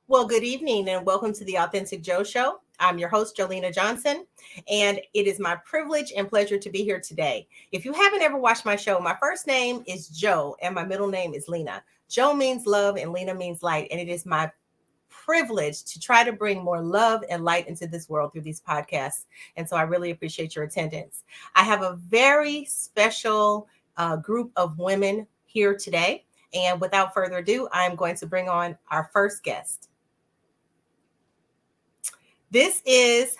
Well, good evening and welcome to the Authentic Joe Show. I'm your host, Jolena Johnson, and it is my privilege and pleasure to be here today. If you haven't ever watched my show, my first name is Joe and my middle name is Lena. Joe means love and Lena means light, and it is my privilege to try to bring more love and light into this world through these podcasts. And so I really appreciate your attendance. I have a very special group of women here today. And without further ado, I'm going to bring on our first guest. This is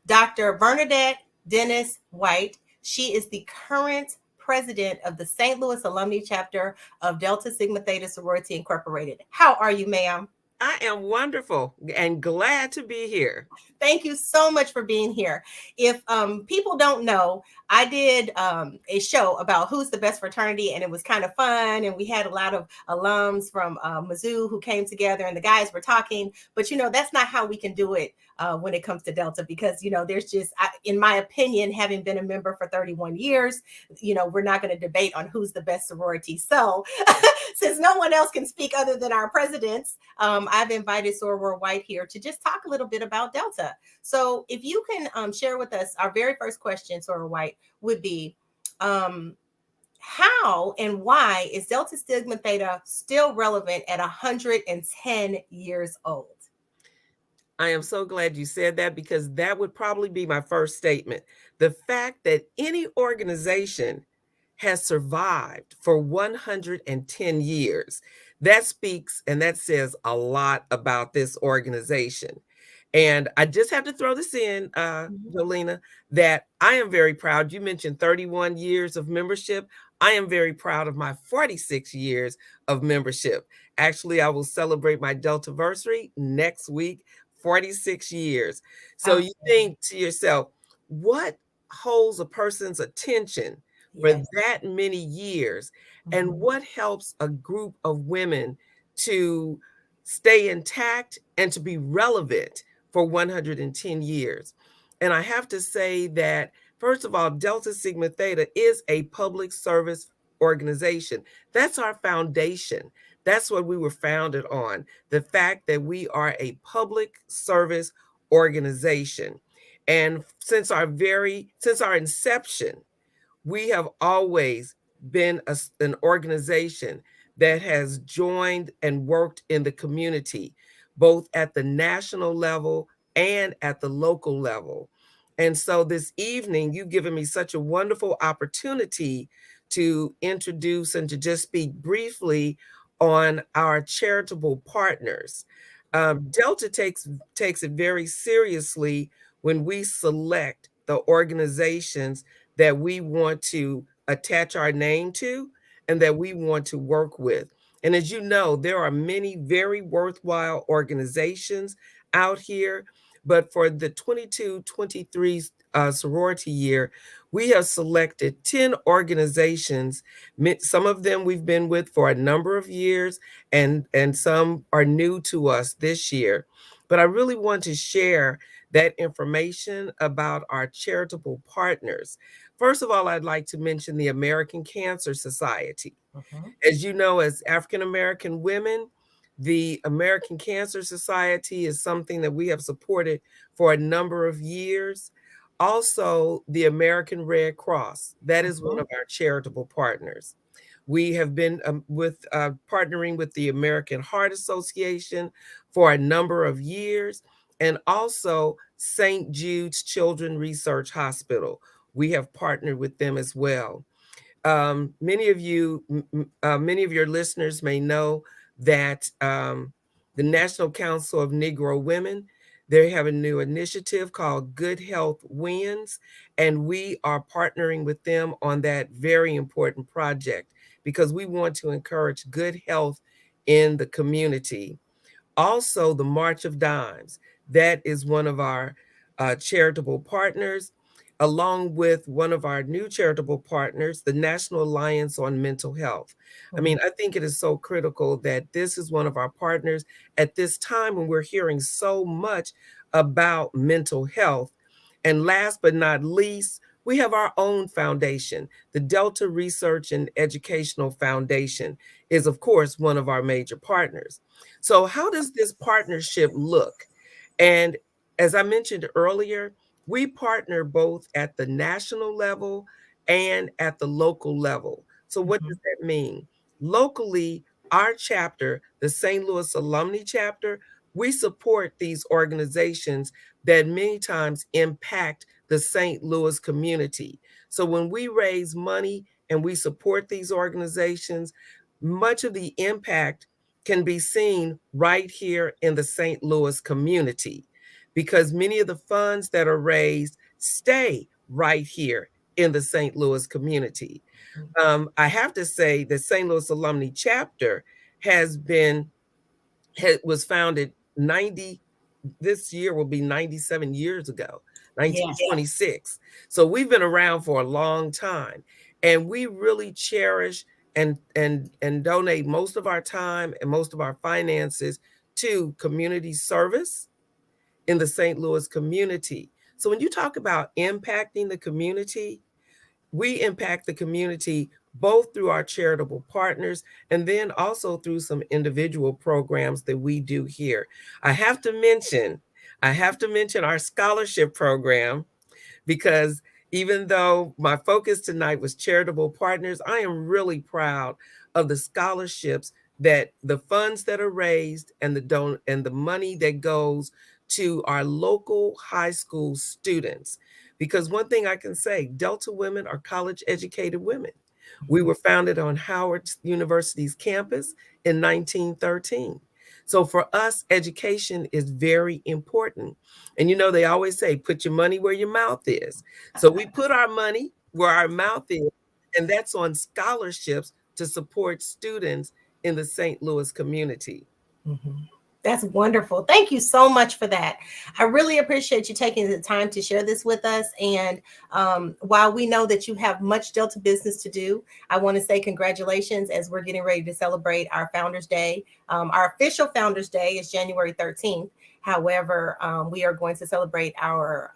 Dr. Bernadette Dennis White. She is the current president of the St. Louis Alumni Chapter of Delta Sigma Theta Sorority Incorporated. How are you, ma'am? I am wonderful and glad to be here. Thank you so much for being here. If people don't know, I did a show about who's the best fraternity, and it was kind of fun. And we had a lot of alums from Mizzou who came together, and the guys were talking. But that's not how we can do it when it comes to Delta, because there's just, in my opinion, having been a member for 31 years, we're not going to debate on who's the best sorority. So since no one else can speak other than our presidents, I've invited Soror White here to just talk a little bit about Delta. So if you can share with us, our very first question, Soror White, would be how and why is Delta Sigma Theta still relevant at 110 years old? I am so glad you said that, because that would probably be my first statement. The fact that any organization has survived for 110 years, that speaks and that says a lot about this organization. And I just have to throw this in, Jolena, that I am very proud. You mentioned 31 years of membership. I am very proud of my 46 years of membership. Actually, I will celebrate my Deltaversary next week, 46 years. So you think to yourself, what holds a person's attention for Yes. that many years? And what helps a group of women to stay intact and to be relevant for 110 years? And I have to say that, first of all, Delta Sigma Theta is a public service organization. That's our foundation. That's what we were founded on, the fact that we are a public service organization. And since our inception, we have always been an organization that has joined and worked in the community, both at the national level and at the local level. And so this evening, you've given me such a wonderful opportunity to introduce and to just speak briefly on our charitable partners. Delta takes it very seriously when we select the organizations that we want to attach our name to and that we want to work with. And as you know, there are many very worthwhile organizations out here. But for the 22-23 sorority year, we have selected 10 organizations. Some of them we've been with for a number of years, and some are new to us this year. But I really want to share that information about our charitable partners. First of all, I'd like to mention the American Cancer Society. As you know, as African American women, the American Cancer Society is something that we have supported for a number of years. Also, the American Red Cross, that is one of our charitable partners. We have been partnering with the American Heart Association for a number of years, and also St. Jude's Children's Research Hospital. We have partnered with them as well. Many of your listeners may know that the National Council of Negro Women, they have a new initiative called Good Health Wins, and we are partnering with them on that very important project because we want to encourage good health in the community. Also, the March of Dimes, that is one of our charitable partners, along with one of our new charitable partners, the National Alliance on Mental Health. I mean, I think it is so critical that this is one of our partners at this time when we're hearing so much about mental health. And last but not least, we have our own foundation. The Delta Research and Educational Foundation is, of course, one of our major partners. So how does this partnership look? And as I mentioned earlier, we partner both at the national level and at the local level. So what Mhm. does that mean? Locally, our chapter, the St. Louis Alumni Chapter, we support these organizations that many times impact the St. Louis community. So when we raise money and we support these organizations, much of the impact can be seen right here in the St. Louis community because many of the funds that are raised stay right here in the St. Louis community. I have to say the St. Louis Alumni Chapter has been was founded 90 this year will be 97 years ago, Yes. 1926. So we've been around for a long time and we really cherish and donate most of our time and most of our finances to community service in the St. Louis community. So when you talk about impacting the community, we impact the community both through our charitable partners and then also through some individual programs that we do here. I have to mention, I have to mention our scholarship program because even though my focus tonight was charitable partners, I am really proud of the scholarships that the funds that are raised and the money that goes to our local high school students. Because one thing I can say, Delta women are college educated women. We were founded on Howard University's campus in 1913. So for us, education is very important. And you know, they always say, put your money where your mouth is. So we put our money where our mouth is, and that's on scholarships to support students in the St. Louis community. Mhm. That's wonderful. Thank you so much for that. I really appreciate you taking the time to share this with us. And while we know that you have much Delta business to do, I want to say congratulations as we're getting ready to celebrate our Founders Day. Our official Founders Day is January 13th. However, we are going to celebrate our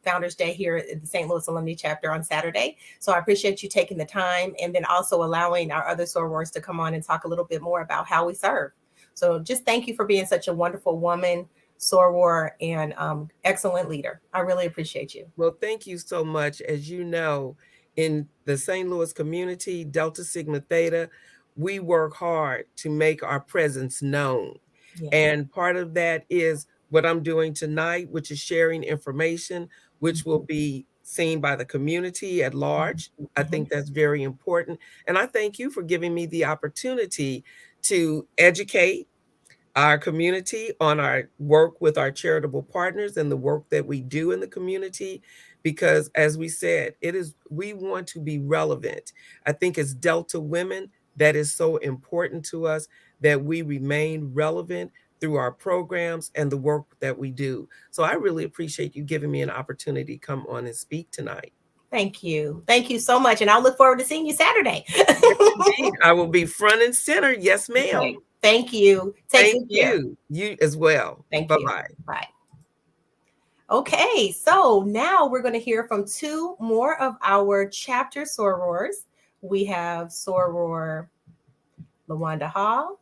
Founders Day here at the St. Louis Alumni Chapter on Saturday. So I appreciate you taking the time and then also allowing our other sorors to come on and talk a little bit more about how we serve. So just thank you for being such a wonderful woman, soror, and excellent leader. I really appreciate you. Well, thank you so much. As you know, in the St. Louis community, Delta Sigma Theta, we work hard to make our presence known. Yes. And part of that is what I'm doing tonight, which is sharing information, which will be seen by the community at large. I Mhm. think that's very important. And I thank you for giving me the opportunity to educate our community on our work with our charitable partners and the work that we do in the community because as we said we want to be relevant. I think as Delta women that is so important to us that we remain relevant through our programs and the work that we do. So I really appreciate you giving me an opportunity to come on and speak tonight. Thank you. Thank you so much. And I'll look forward to seeing you Saturday. Yes, indeed. I will be front and center. Yes, ma'am. Okay. Thank you. Take Thank good care. you. You as well. Thank you. Bye-bye. Bye. Okay, so now we're going to hear from two more of our chapter sorors. We have soror LaWanda Hall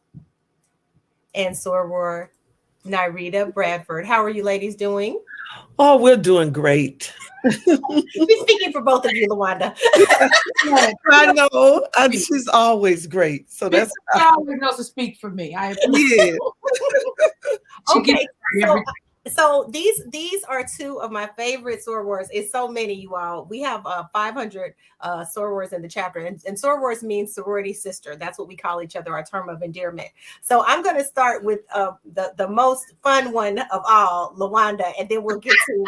and soror Nyrita Bradford. How are you ladies doing? Oh, we're doing great. We're speaking for both of you, LaWanda. Yeah, I know. She's always great. So Miss that's always knows to speak for me. I appreciate yeah. she gets Okay, so these are two of my favorite sorors. It's so many, you all. We have 500 sorors in the chapter, and sorors means sorority sister. That's what we call each other, our term of endearment. So I'm going to start with the most fun one of all, LaWanda, and then we'll get to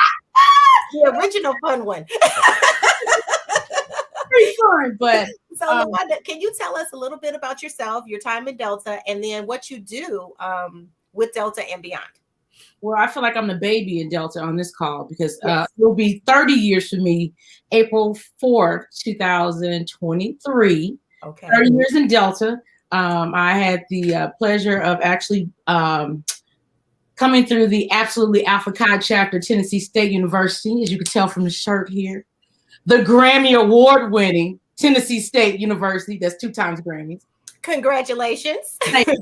the original fun one. pretty fun, but So, LaWanda, can you tell us a little bit about yourself, your time in Delta, and then what you do with Delta and beyond? well, I feel like I'm the baby in Delta on this call because it'll be 30 years for me, April 4th, 2023. Okay. 30 years in Delta. I had the pleasure of actually coming through the absolutely Alpha Chi chapter, Tennessee State University, as you can tell from the shirt here. the Grammy Award winning Tennessee State University. That's 2 times Grammys. Congratulations. Thank you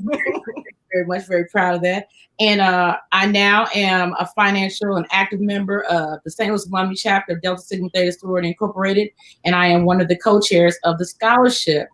very much. Very proud of that. And I now am a financial and active member of the St. Louis Alumni chapter of Delta Sigma Theta Sorority Incorporated. And I am one of the co-chairs of the scholarship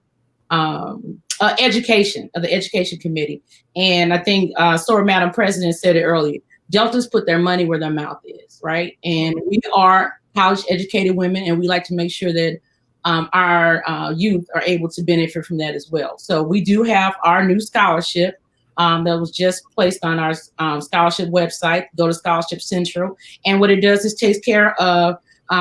education of the education committee. And I think Soror Madam President said it earlier. Deltas put their money where their mouth is, right? And we are college educated women, and we like to make sure that our youth are able to benefit from that as well. So we do have our new scholarship that was just placed on our scholarship website. Go to Scholarship Central, and what it does is takes care of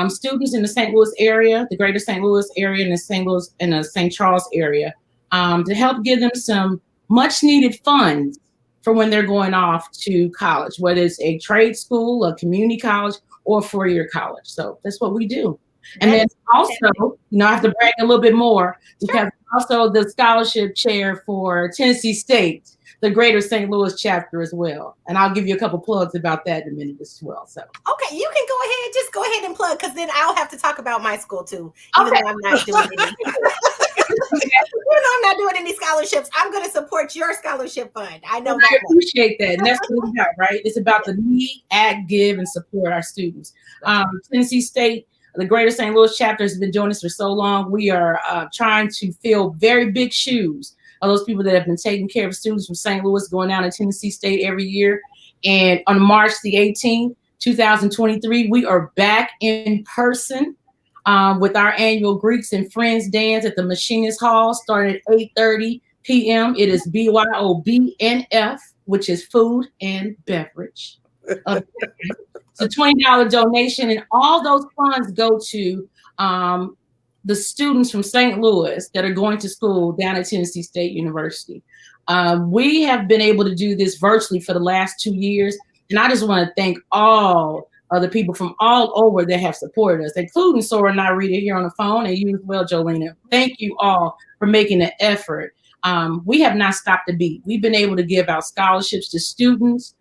students in the St. Louis area, the greater St. Louis area, and the St. Louis and the St. Charles area, to help give them some much needed funds for when they're going off to college, whether it's a trade school, a community college, or a 4-year college. So that's what we do. And then also, I have to brag a little bit more because I'm also the scholarship chair for Tennessee State, the greater St. Louis chapter as well. And I'll give you a couple plugs about that in a minute as well. So okay, you can go ahead, just go ahead and plug, because then I'll have to talk about my school too, even though I'm not doing any. Even though I'm not doing any scholarships, I'm going to support your scholarship fund. I know that. I appreciate that. And that's what it's about, right? It's about the need, act, give, and support our students. Tennessee State, the greater St. Louis chapter has been doing this for so long. We are trying to fill very big shoes of those people that have been taking care of students from St. Louis going down to Tennessee State every year. And on March the 18th, 2023, we are back in person with our annual Greeks and Friends dance at the Machinist Hall, starting at 8:30 p.m. It is BYOBNF, which is food and beverage. It's a $20 donation, and all those funds go to the students from St. Louis that are going to school down at Tennessee State University. We have been able to do this virtually for the last 2 years, and I just want to thank all of the people from all over that have supported us, including Soror and Narita here on the phone, and you as well, Jolena. Thank you all for making the effort. We have not stopped the beat. We've been able to give out scholarships to students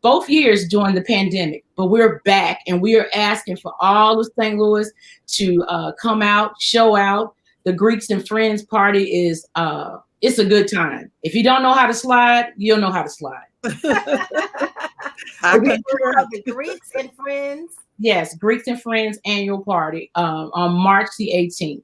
both years during the pandemic, but we're back and we are asking for all of St. Louis to come out, show out. The Greeks and Friends party is it's a good time. If you don't know how to slide, you'll know how to slide. The Greeks and Friends. Yes, Greeks and Friends annual party on March the 18th.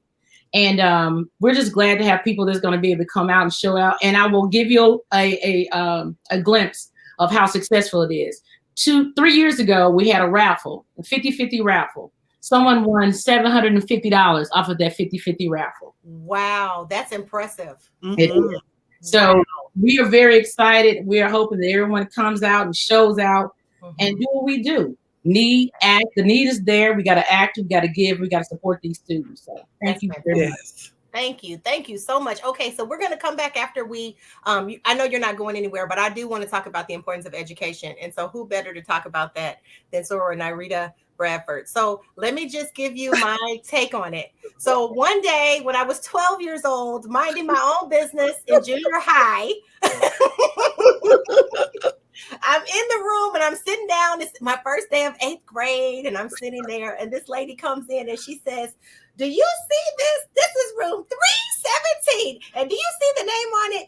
And we're just glad to have people that's going to be able to come out and show out. And I will give you a glimpse of how successful it is. 3 years ago, we had a raffle, a 50-50 raffle. Someone won $750 off of that 50-50 raffle. Wow, that's impressive. Mm-hmm. So we are very excited. We are hoping that everyone comes out and shows out and do what we do. Need, act. The need is there. We got to act. We got to give. We got to support these students. So thank you very much. Thank you. Thank you so much. Okay, so we're going to come back after we, I know you're not going anywhere, but I do want to talk about the importance of education. And so who better to talk about that than Soror Narita Bradford. So let me just give you my take on it. So one day when I was 12 years old, minding my own business in junior high, I'm in the room and I'm sitting down. It's my first day of 8th grade and I'm sitting there and this lady comes in and she says, "Do you see this? This is room 317. And do you see the name on it?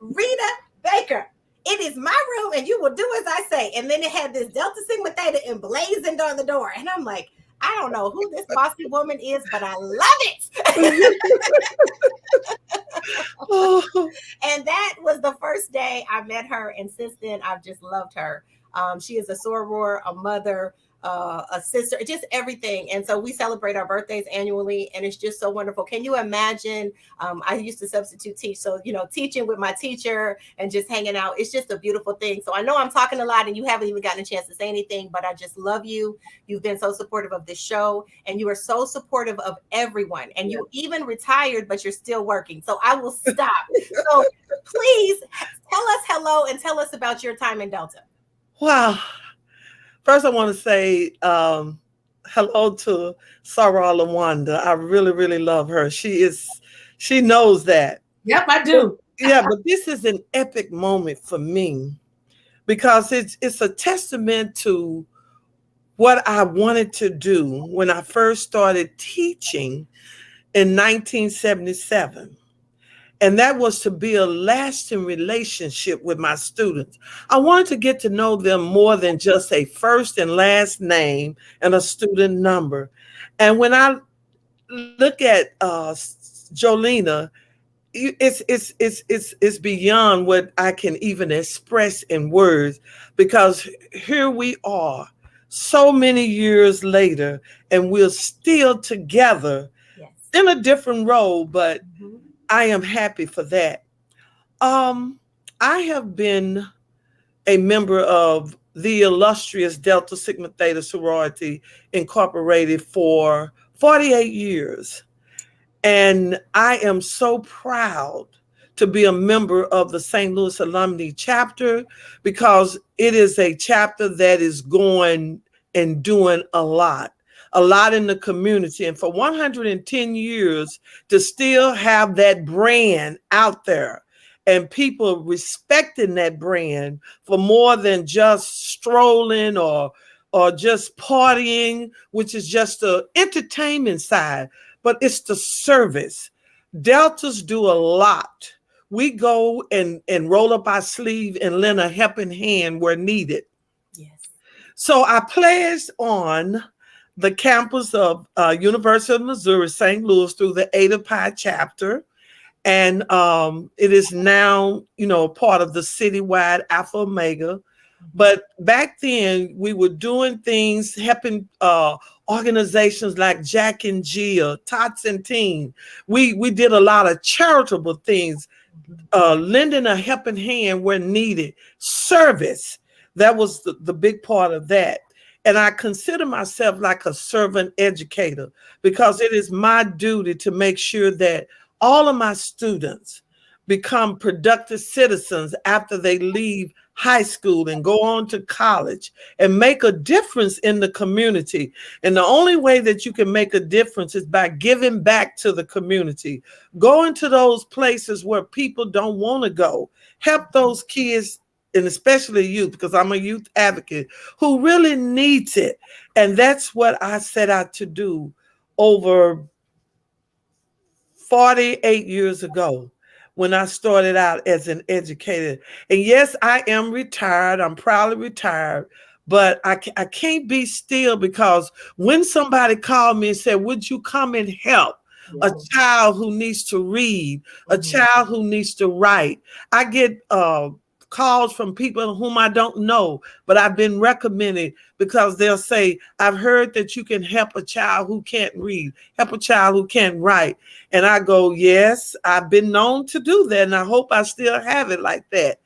Narita Baker. It is my room and you will do as I say." And then it had this Delta Sigma Theta emblazoned on the door. And I'm like, I don't know who this bossy woman is, but I love it. And that was the first day I met her. And since then, I've just loved her. She is a soror, a mother, a sister, just everything. And so we celebrate our birthdays annually, and it's just so wonderful. Can you imagine? I used to substitute teach, so teaching with my teacher and just hanging out, it's just a beautiful thing. So I know I'm talking a lot and you haven't even gotten a chance to say anything, but I just love you. You've been so supportive of this show, and you are so supportive of everyone, and you even retired, but you're still working. So I will stop. So please tell us hello and tell us about your time in Delta. Wow. First, I want to say hello to Sarah Lawanda. I really, really love her. She knows that. Yep, I do. Yeah, but this is an epic moment for me because it's a testament to what I wanted to do when I first started teaching in 1977. And that was to build a lasting relationship with my students. I wanted to get to know them more than just a first and last name and a student number. And when I look at Jolena, it's beyond what I can even express in words, because here we are so many years later and we're still together Yes. in a different role, but Mhm. I am happy for that. Um, I have been a member of the illustrious Delta Sigma Theta Sorority Incorporated for 48 years. And I am so proud to be a member of the St. Louis Alumni chapter, because it is a chapter that is going and doing a lot in the community. And for 110 years, to still have that brand out there and people respecting that brand for more than just strolling or just partying, which is just the entertainment side, but it's the service. Deltas do a lot. We go and roll up our sleeve and lend a helping hand where needed. Yes. So I pledged on the campus of University of Missouri, St. Louis, through the Ada Pi chapter. And it is now, part of the citywide Alpha Omega. But back then, we were doing things, helping organizations like Jack and Jill, Tots and Teen. We did a lot of charitable things, lending a helping hand where needed. Service, that was the big part of that. And I consider myself like a servant educator, because it is my duty to make sure that all of my students become productive citizens after they leave high school and go on to college and make a difference in the community. And the only way that you can make a difference is by giving back to the community. Going to those places where people don't want to go. Help those kids, and especially youth, because I'm a youth advocate, who really needs it. And that's what I set out to do over 48 years ago when I started out as an educator. And yes, I am retired. I'm proudly retired. But I can't be still, because when somebody called me and said, would you come and help a child who needs to read, a child who needs to write? I get calls from people whom I don't know, but I've been recommended, because they'll say, I've heard that you can help a child who can't read, help a child who can't write. And I go, yes, I've been known to do that. And I hope I still have it like that.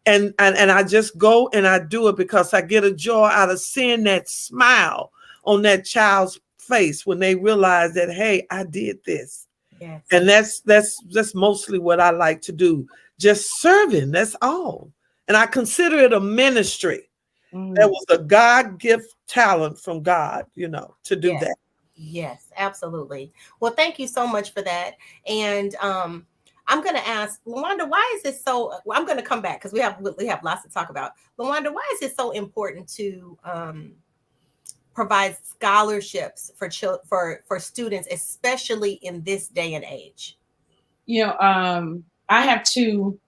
And I just go and I do it, because I get a joy out of seeing that smile on that child's face when they realize that, hey, I did this. Yes. And that's mostly what I like to do. Just serving, that's all. And I consider it a ministry. That was a God gift talent from God, to do Yes. that. Yes, absolutely. Well, thank you so much for that. And I'm going to ask Lawanda, why is it so? Well, I'm going to come back because we have lots to talk about. Lawanda, why is it so important to provide scholarships for students, especially in this day and age? I have two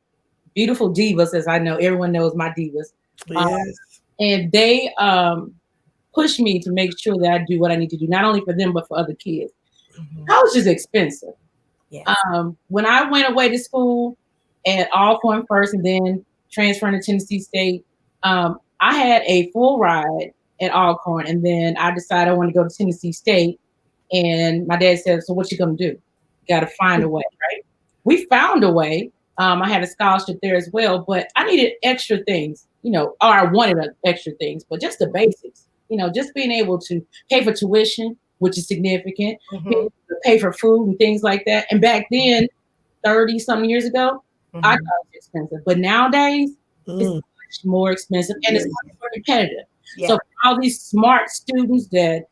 beautiful divas, as I know everyone knows my divas. Yes. And they push me to make sure that I do what I need to do, not only for them, but for other kids. College is expensive. Yes. When I went away to school at Alcorn first and then transferring to Tennessee State, I had a full ride at Alcorn, and then I decided I want to go to Tennessee State. And my dad said, so what you going to do? Got to find a way, right? We found a way. I had a scholarship there as well, but I needed extra things, or I wanted extra things, but just the basics, just being able to pay for tuition, which is significant, pay for food and things like that. And back then, 30 some years ago, I thought it was expensive, but nowadays it's much more expensive and it's much more competitive. Yeah. So all these smart students that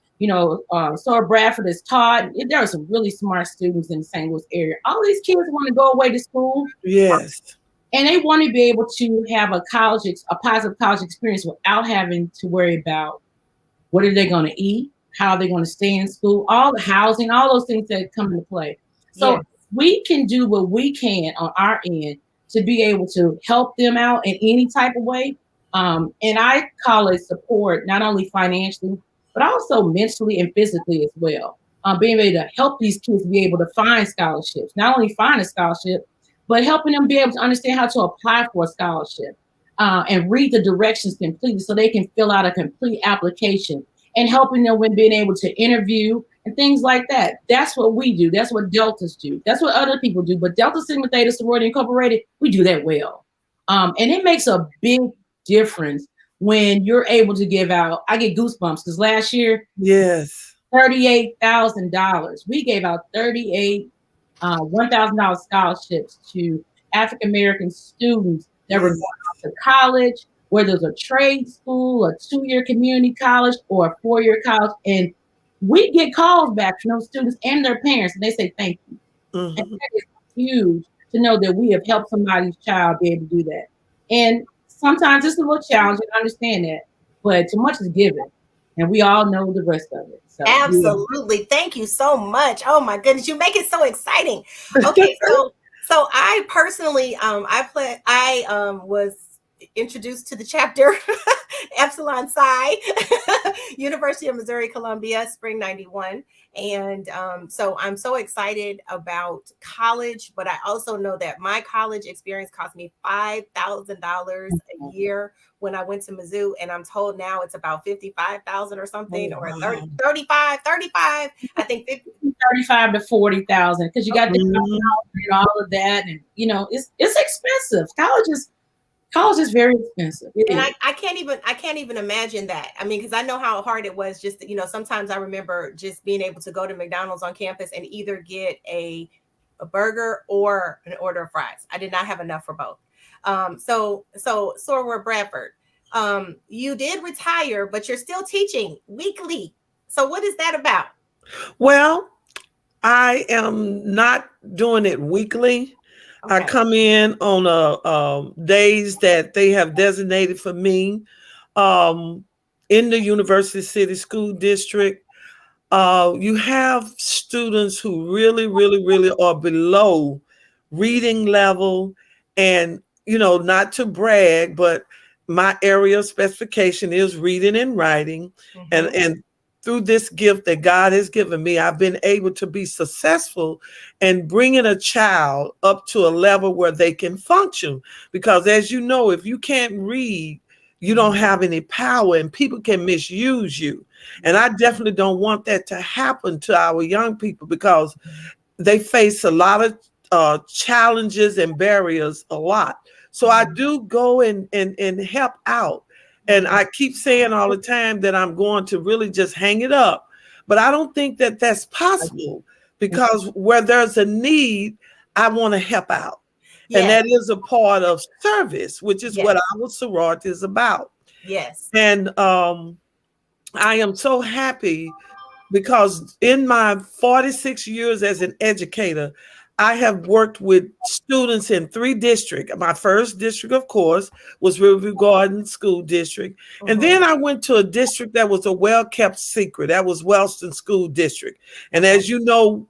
Sora Bradford has taught. There are some really smart students in the St. Louis area. All these kids want to go away to school. Yes. And they want to be able to have a positive college experience without having to worry about What are they going to eat? How are they going to stay in school? All the housing, all those things that come into play. So Yes. we can do what we can on our end to be able to help them out in any type of way. And I call it support, not only financially, but also mentally and physically as well. Being able to help these kids be able to find scholarships, not only find a scholarship, but helping them be able to understand how to apply for a scholarship and read the directions completely so they can fill out a complete application and helping them when being able to interview and things like that. That's what we do. That's what Deltas do. That's what other people do. But Delta Sigma Theta Sorority Incorporated, we do that well. And it makes a big difference when you're able to give out. I get goosebumps because last year, Yes. $38,000. We gave out 38 $1,000 scholarships to African American students that were going off to college, whether it's a trade school, a 2-year community college, or a 4-year college. And we get calls back from those students and their parents, and they say thank you. And that is huge to know that we have helped somebody's child be able to do that. And sometimes it's a little challenging, I understand that, but too much is given. And we all know the rest of it. So, Absolutely. Thank you so much. Oh my goodness, you make it so exciting. Okay, so I personally I was introduced to the chapter Epsilon Psi, University of Missouri Columbia, spring 91. And so I'm so excited about college, but I also know that my college experience cost me $5,000 a year when I went to Mizzou, and I'm told now it's about 55,000 or something, or 35, I think 35 to 40,000 because you got the and all of that, and it's expensive. College is very expensive. And I can't even imagine that. I mean, because I know how hard it was. Just sometimes I remember just being able to go to McDonald's on campus and either get a burger or an order of fries. I did not have enough for both. So Soror Bradford, you did retire, but you're still teaching weekly. So what is that about? Well, I am not doing it weekly. Okay. I come in on days that they have designated for me in the University City School District. You have students who really, really, really are below reading level, and not to brag, but my area of specification is reading and writing, and through this gift that God has given me, I've been able to be successful in bringing a child up to a level where they can function. Because as you know, if you can't read, you don't have any power, and people can misuse you. And I definitely don't want that to happen to our young people, because they face a lot of challenges and barriers a lot. So I do go and help out. And I keep saying all the time that I'm going to really just hang it up. But I don't think that that's possible, because where there's a need, I want to help out. Yes. And that is a part of service, which is what our sorority is about. Yes. And I am so happy because in my 46 years as an educator, I have worked with students in 3 districts. My first district, of course, was Riverview Garden School District. And then I went to a district that was a well-kept secret. That was Wellston School District. And as you know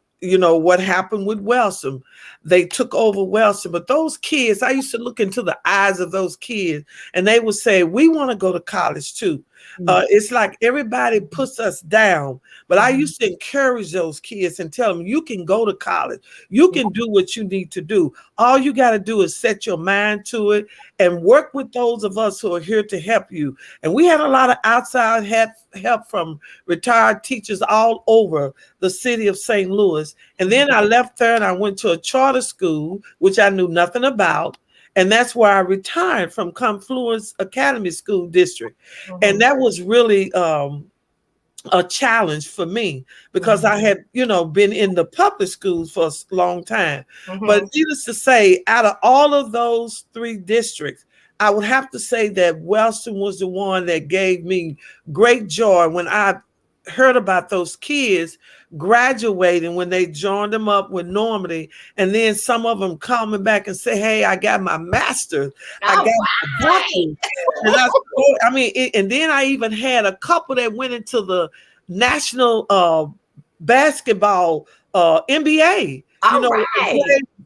what happened with Wellston. They took over Wellston. But those kids, I used to look into the eyes of those kids, and they would say, we want to go to college too. It's like everybody puts us down. But I used to encourage those kids and tell them, you can go to college. You can do what you need to do. All you got to do is set your mind to it and work with those of us who are here to help you. And we had a lot of outside help from retired teachers all over the city of St. Louis. And then I left there and I went to a charter school, which I knew nothing about. And that's where I retired from Confluence Academy School District. And that was really a challenge for me, because I had, been in the public schools for a long time. But needless to say, out of all of those 3 districts, I would have to say that Wellston was the one that gave me great joy when I heard about those kids graduating when they joined them up with Normandy, and then some of them coming back and say, "Hey, I got my master's, I got my doctorate." And I mean, and then I even had a couple that went into the national basketball NBA.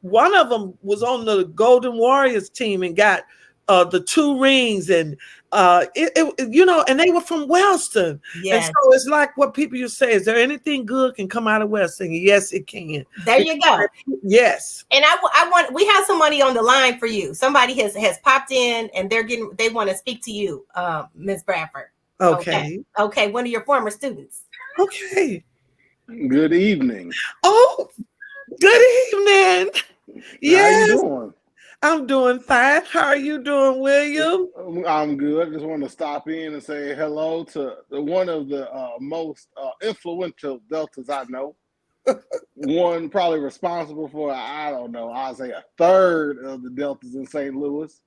One of them was on the Golden Warriors team and got the 2 rings, and and they were from Wellston. Yes. And so it's like what people you say, is there anything good can come out of Wellston? Yes, it can. There you go. Yes. And I want, we have somebody on the line for you. Somebody has popped in, and they want to speak to you, Ms. Bradford. Okay. Okay, one of your former students. Okay. Good evening. Oh, good evening. Yes. How you doing? I'm doing fine. How are you doing, William? I'm good. Just want to stop in and say hello to one of the most influential Deltas I know. One probably responsible for, I don't know, I'll say a third of the Deltas in St. Louis,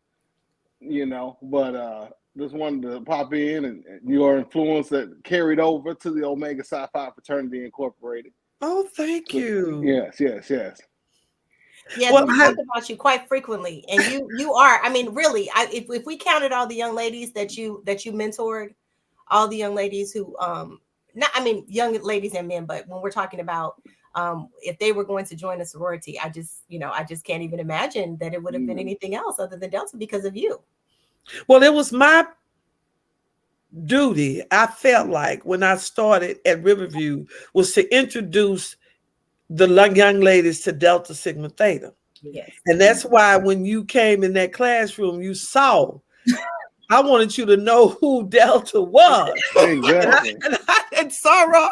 but just wanted to pop in and your influence that carried over to the Omega Psi Phi Fraternity Incorporated. Oh, thank you. Yes. Yeah, we talk about you quite frequently, and you are. I mean, really, if we counted all the young ladies that you mentored, all the young ladies who, young ladies and men, but when we're talking about if they were going to join a sorority, I just can't even imagine that it would have been anything else other than Delta because of you. Well, it was my duty, I felt like, when I started at Riverview, was to introduce the young ladies to Delta Sigma Theta. Yes. And that's why when you came in that classroom, you saw, I wanted you to know who Delta was. Exactly. And Sarah,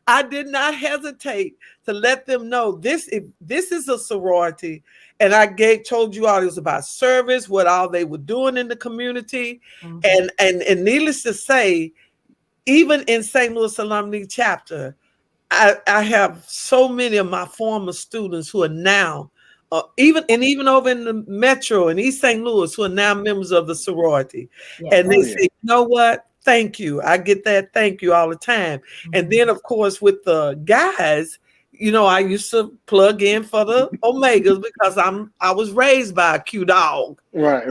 I did not hesitate to let them know this is a sorority. And I told you all it was about service, what all they were doing in the community. Mm-hmm. And needless to say, even in St. Louis Alumni Chapter, I have so many of my former students who are now, even over in the Metro and East St. Louis, who are now members of the sorority. Yes. And they say, you know what? Thank you. I get that thank you all the time. Mm-hmm. And then, of course, with the guys, I used to plug in for the Omegas because I was raised by a Q dog. Right.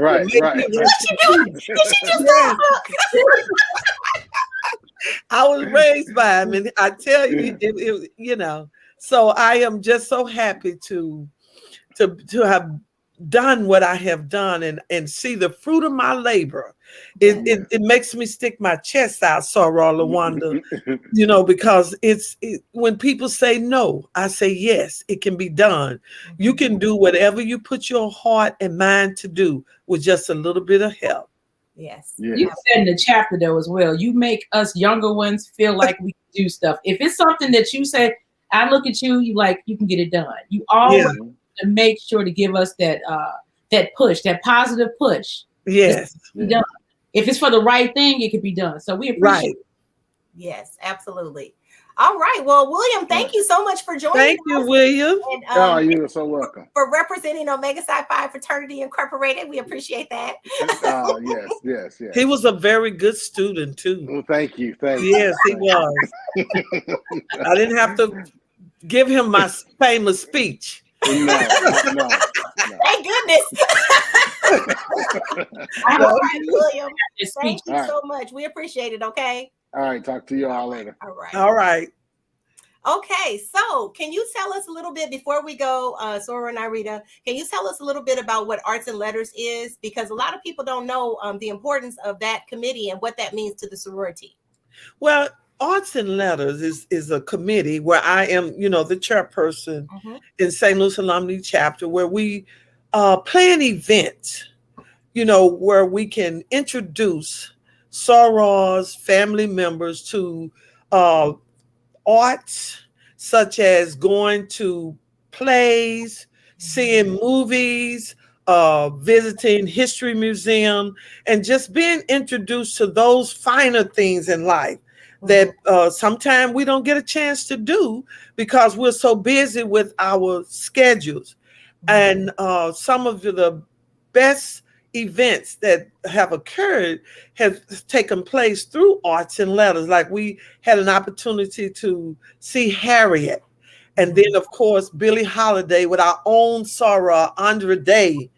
I was raised by him, and I tell you, So I am just so happy to have done what I have done and see the fruit of my labor. It makes me stick my chest out, Soror Lawanda, because when people say no, I say yes, it can be done. You can do whatever you put your heart and mind to do with just a little bit of help. Yes. You said in the chapter though as well, you make us younger ones feel like we can do stuff. If it's something that you say, I look at you, you can get it done. You always to make sure to give us that push, that positive push. Yes. Done. If it's for the right thing, it can be done. So we appreciate it. Yes, absolutely. All right. Well, William, thank you so much for joining us. Thank you, William. And, you're so welcome. For representing Omega Psi Phi Fraternity Incorporated. We appreciate that. Yes. He was a very good student, too. Well, thank you. Yes, he was. I didn't have to give him my famous speech. No. Thank goodness. All right, William. Thank you so much. We appreciate it, okay? All right, talk to you all later. All right. Okay, so can you tell us a little bit before we go, Sora and Irita, can you tell us a little bit about what Arts and Letters is? Because a lot of people don't know the importance of that committee and what that means to the sorority. Well, Arts and Letters is a committee where I am, the chairperson in St. Louis Alumni Chapter, where we plan events, where we can introduce sorors, family members to arts, such as going to plays, seeing movies, visiting history museum, and just being introduced to those finer things in life that sometimes we don't get a chance to do because we're so busy with our schedules. And some of the best events that have occurred have taken place through arts and letters. Like we had an opportunity to see Harriet. And then, of course, Billie Holiday with our own Sarah Andra Day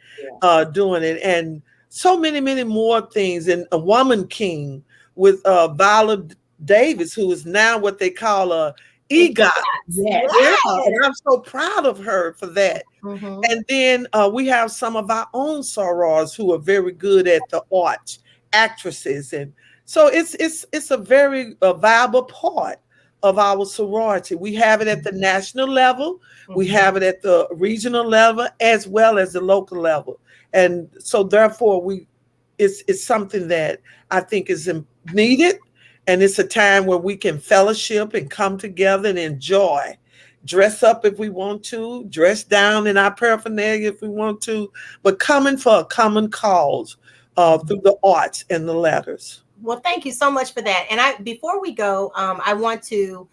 doing it. And so many, many more things. And a Woman King with Viola Davis, who is now what they call a EGOT. Yes. Yeah, and I'm so proud of her for that. Mhm. And then we have some of our own sorors who are very good at the art, actresses. And so it's a very viable part of our sorority. We have it at the national level, we have it at the regional level, as well as the local level. And so therefore it's something that I think is needed. And it's a time where we can fellowship and come together and enjoy. Dress up if we want to, dress down in our paraphernalia if we want to, but coming for a common cause through the arts and the letters. Well, thank you so much for that. And before we go, I want to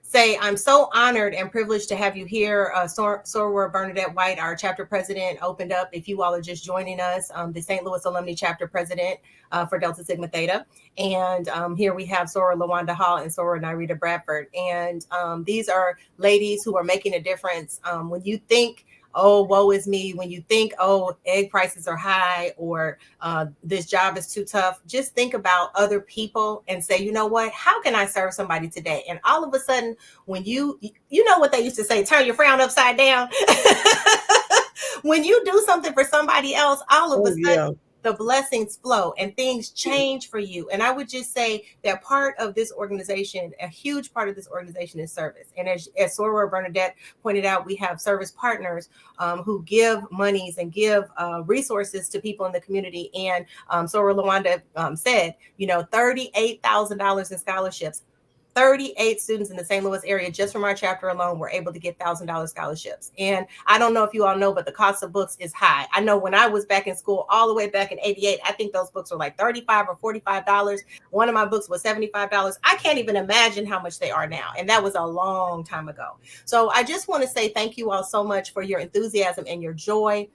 say I'm so honored and privileged to have you here. Soror Bernadette White, our chapter president, opened up. If you all are just joining us, the St. Louis Alumni Chapter President for Delta Sigma Theta. And here we have Soror LaWanda Hall and Soror Nyrita Bradford. And these are ladies who are making a difference. When you think, oh, woe is me, when you think, oh, egg prices are high, or this job is too tough, just think about other people and say, you know what, how can I serve somebody today? And all of a sudden, when you know what they used to say, turn your frown upside down. When you do something for somebody else, all of a sudden, the blessings flow and things change for you. And I would just say that part of this organization, a huge part of this organization, is service. And as Soror Bernadette pointed out, we have service partners who give monies and give resources to people in the community. And Soror LaWanda said, you know, $38,000 in scholarships. 38 students in the St. Louis area, just from our chapter alone, were able to get $1,000 scholarships. And I don't know if you all know, but the cost of books is high. I know when I was back in school, all the way back in '88, I think those books were like $35 or $45. One of my books was $75. I can't even imagine how much they are now. And that was a long time ago. So I just want to say thank you all so much for your enthusiasm and your joy,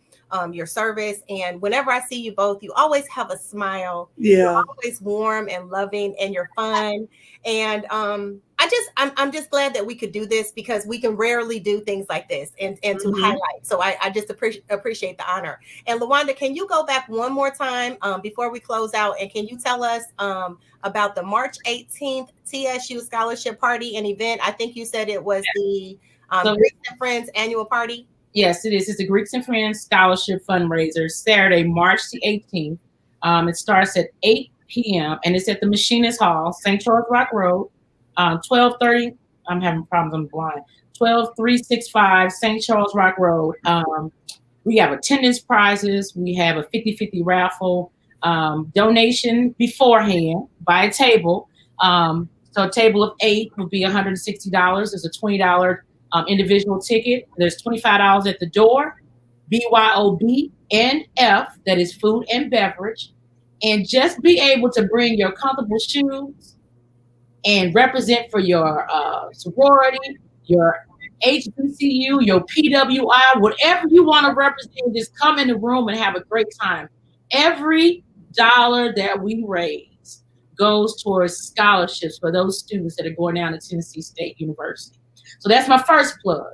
your service. And whenever I see you both, you always have a smile. Yeah. You're always warm and loving, and you're fun. And I'm just glad that we could do this, because we can rarely do things like this and to highlight. So I just appreciate the honor. And LaWanda, can you go back one more time before we close out? And can you tell us about the March 18th TSU Scholarship Party and event? I think you said it was the Greeks and Friends annual party. Yes, it is. It's the Greeks and Friends Scholarship Fundraiser, Saturday, March the 18th. It starts at 8 p.m. and it's at the Machinist Hall, St. Charles Rock Road, 1230. I'm having problems. I'm blind. 12365 St. Charles Rock Road. We have attendance prizes. We have a 50-50 raffle, donation beforehand by a table. So a table of 8 would be $160. There's a $20 individual ticket. There's $25 at the door. BYOB and F, that is food and beverage. And just be able to bring your comfortable shoes and represent for your sorority, your HBCU, your PWI, whatever you want to represent. Just come in the room and have a great time. Every dollar that we raise goes towards scholarships for those students that are going down to Tennessee State University. So that's my first plug.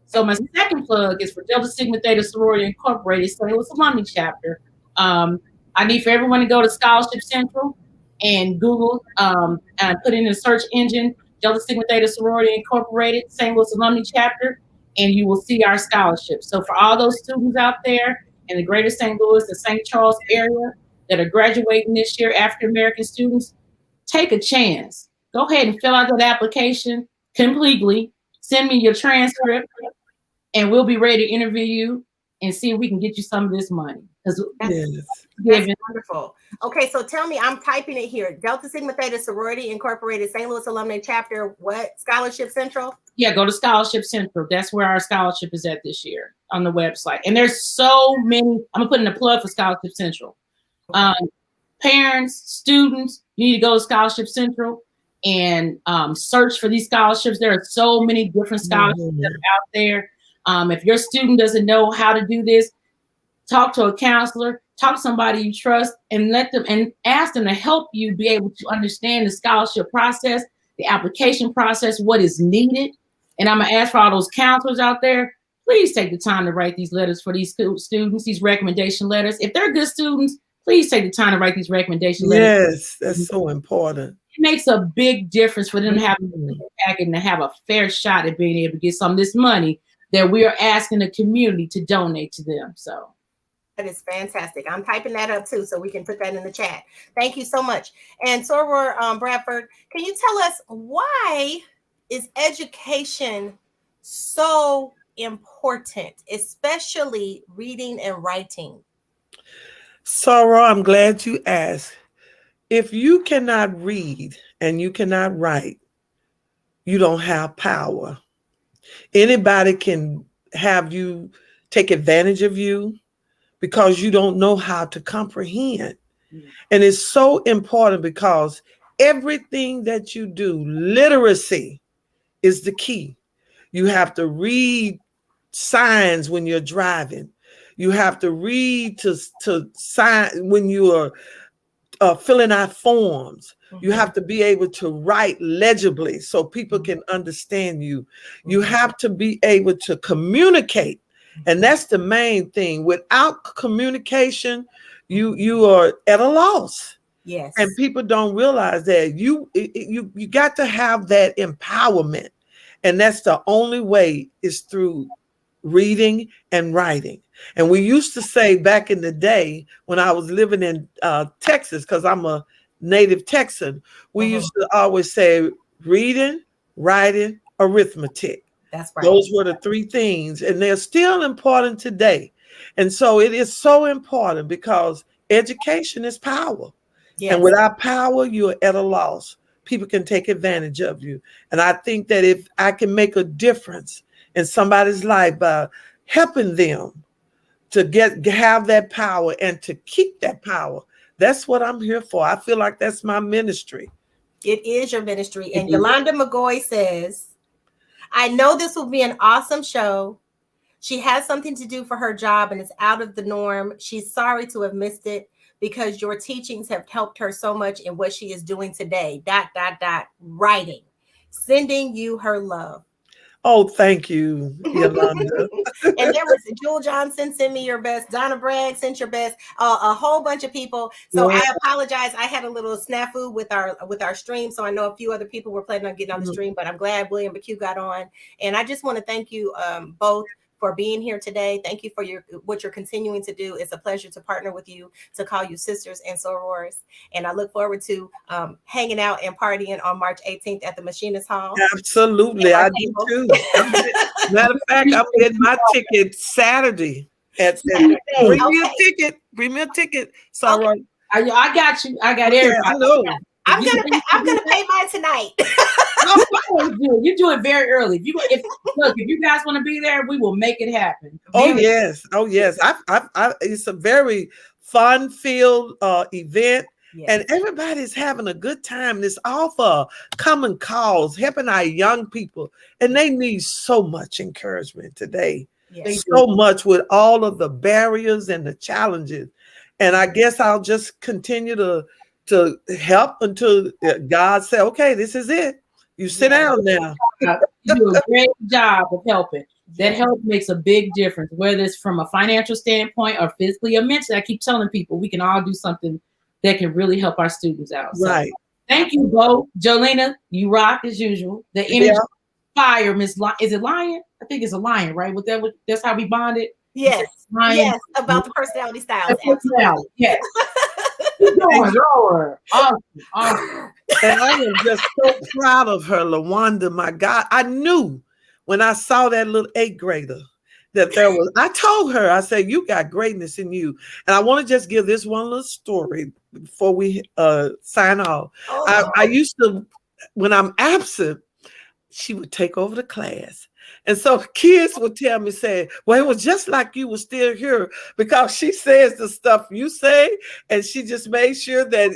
So my second plug is for Delta Sigma Theta Sorority Incorporated, St. Louis Alumni Chapter. I need for everyone to go to Scholarship Central and Google and put in the search engine Delta Sigma Theta Sorority Incorporated, St. Louis Alumni Chapter, and you will see our scholarships. So for all those students out there in the greater St. Louis and St. Charles area that are graduating this year, African American students, take a chance. Go ahead and fill out that application completely. Send me your transcript, and we'll be ready to interview you and see if we can get you some of this money. That's wonderful. Okay, so tell me, I'm typing it here. Delta Sigma Theta Sorority Incorporated, St. Louis Alumni Chapter, what? Scholarship Central? Yeah, go to Scholarship Central. That's where our scholarship is at this year on the website. And there's so many. I'm going to put in a plug for Scholarship Central. Parents, students, you need to go to Scholarship Central and search for these scholarships. There are so many different scholarships that are out there. If your student doesn't know how to do this, talk to a counselor, talk to somebody you trust, and let them and ask them to help you be able to understand the scholarship process, the application process, what is needed. And I'm gonna ask for all those counselors out there, please take the time to write these letters for these students, these recommendation letters. If they're good students, please take the time to write these recommendation letters. Yes, that's so important. It makes a big difference for them to have a packet and to have a fair shot at being able to get some of this money that we are asking the community to donate to them. So that is fantastic. I'm typing that up too, so we can put that in the chat. Thank you so much. And Soror Bradford, can you tell us why is education so important, especially reading and writing? Soror, I'm glad you asked. If you cannot read and you cannot write, you don't have power. Anybody can have you take advantage of you because you don't know how to comprehend. And it's so important because everything that you do, literacy is the key. You have to read signs when you're driving. You have to read to sign when you are filling out forms. You have to be able to write legibly so people can understand you. You have to be able to communicate. And that's the main thing. Without communication, you are at a loss. Yes. And people don't realize that you got to have that empowerment. And that's the only way is through reading and writing. And we used to say back in the day when I was living in Texas, because I'm a native Texan, we used to always say reading, writing, arithmetic. That's right. Those were the three things, and they're still important today. And so it is so important because education is power. Yes. And without power, you're at a loss. People can take advantage of you. And I think that if I can make a difference in somebody's life by helping them to have that power and to keep that power, that's what I'm here for. I feel like that's my ministry. It is your ministry. And Yolanda McGoy says, I know this will be an awesome show. She has something to do for her job and it's out of the norm. She's sorry to have missed it because your teachings have helped her so much in what she is doing today. ... Writing. Sending you her love. Oh, thank you, Yolanda. And there was Jewel Johnson, send me your best. Donna Bragg sent your best. A whole bunch of people. So I apologize. I had a little snafu with our stream. So I know a few other people were planning on getting on the stream, but I'm glad William McHugh got on. And I just want to thank you both for being here today. Thank you for what you're continuing to do. It's a pleasure to partner with you, to call you sisters and sorors. And I look forward to hanging out and partying on March 18th at the Machinist Hall. Absolutely. I do too. Matter of fact, I'm getting my ticket Saturday. Bring me a ticket. Bring me a ticket. Sorry. I got you. I got everybody. I know. I'm gonna pay mine tonight. You do it very early. If you guys want to be there, we will make it happen. Oh yes. It's a very fun-filled event. Yes. And everybody's having a good time. It's all for common cause, helping our young people. And they need so much encouragement today. Yes. So much with all of the barriers and the challenges. And I guess I'll just continue to help until God say, okay, this is it. You sit down now. You do a great job of helping. That help makes a big difference, whether it's from a financial standpoint or physically or mentally. I keep telling people we can all do something that can really help our students out. So, right. Thank you, Bo. Jolena, you rock as usual. The energy fire, Miss Is it Lion? I think it's a lion, right? That's how we bonded. Yes. Yes. About the personality styles. Personality. Yes. Awesome. And I am just so proud of her, LaWanda. My God, I knew when I saw that little 8th grader that I told her, I said, you got greatness in you. And I want to just give this one little story before we sign off. I used to, when I'm absent, she would take over the class. And so kids would tell me, say, well, it was just like you were still here because she says the stuff you say, and she just made sure that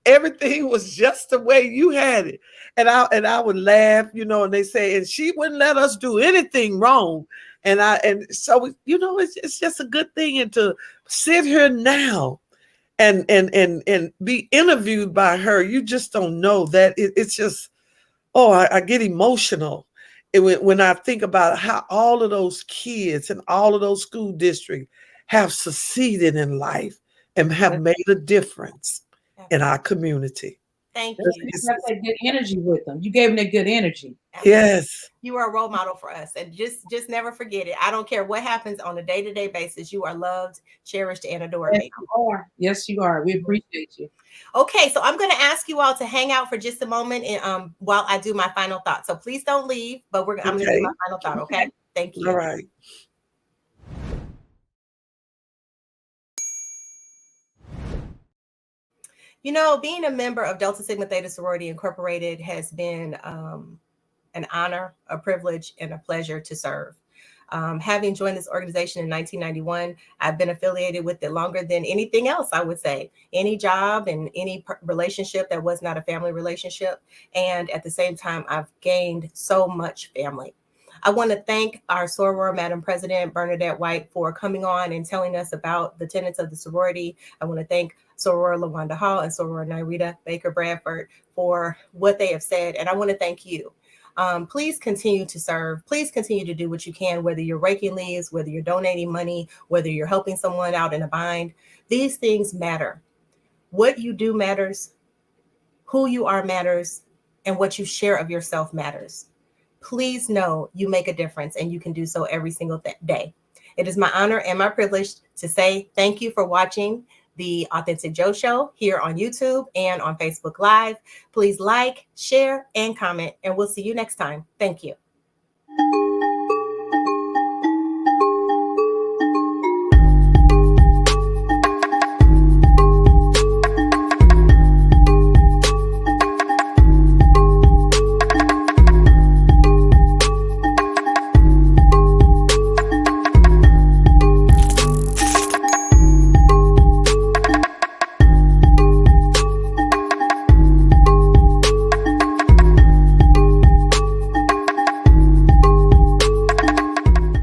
everything was just the way you had it. And I would laugh, and they say, and she wouldn't let us do anything wrong. And so, you know, it's just a good thing. And to sit here now and be interviewed by her, you just don't know that it's just, oh, I get emotional. When I think about how all of those kids and all of those school districts have succeeded in life and have made a difference in our community. Thank You you. have that good energy with them. You gave them that good energy. Yes. You are a role model for us, and just never forget it. I don't care what happens on a day-to-day basis. You are loved, cherished, and adored. Yes, you are. Yes, you are. We appreciate you. Okay, so I'm going to ask you all to hang out for just a moment, and while I do my final thought. So please don't leave, but I'm going to do my final thought. Okay, thank you. All right. You know, being a member of Delta Sigma Theta Sorority Incorporated has been an honor, a privilege, and a pleasure to serve. Having joined this organization in 1991, I've been affiliated with it longer than anything else, I would say. Any job and any relationship that was not a family relationship. And at the same time, I've gained so much family. I want to thank our soror, Madam President Bernadette White, for coming on and telling us about the tenets of the sorority. I want to thank Soror LaWanda Hall and Soror Nyrita Baker Bradford for what they have said. And I want to thank you. Please continue to serve. Please continue to do what you can, whether you're raking leaves, whether you're donating money, whether you're helping someone out in a bind. These things matter. What you do matters, who you are matters, and what you share of yourself matters. Please know you make a difference, and you can do so every single day. It is my honor and my privilege to say thank you for watching the Authentic Joe Show here on YouTube and on Facebook Live. Please like, share, and comment, and we'll see you next time. Thank you.